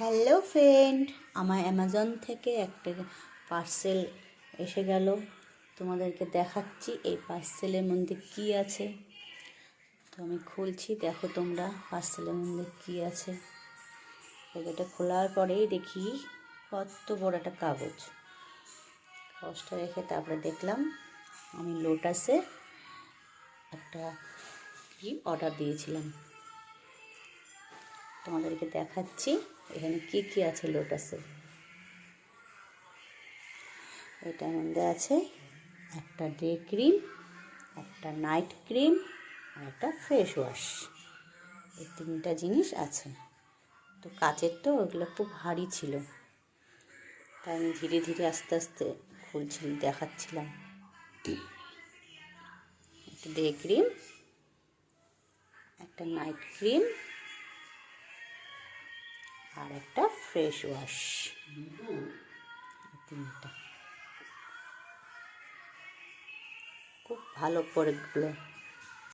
Hello friend, আমার Amazon থেকে একটা পার্সেল এসে গেল। তোমাদেরকে দেখাচ্ছি এই পার্সেলের মধ্যে কি আছে। তো আমি খুলছি, দেখো তোমরা পার্সেলের মধ্যে কি আছে। এটা খোলার পরেই দেখি কত বড় একটা কাগজটা রেখে তারপরে দেখলাম আমি লোটাসে একটা ক্রিম অর্ডার দিয়েছিলাম। তোমাদেরকে দেখাচ্ছি এখানে কি কি আছে লোটাসে। এটার মধ্যে আছে একটা ডে ক্রিম, একটা নাইট ক্রিম আর একটা ফেস ওয়াশ। এই তিনটা জিনিস আছে। তো কাচের তো ওগুলো খুব ভারী ছিল, তাই আমি ধীরে ধীরে আস্তে আস্তে দেখাচ্ছিলাম। একটা ডে ক্রিম, একটা নাইট ক্রিম আর একটা ফেস ওয়াশ। তিনটা খুব ভালো প্রোডাক্টগুলো।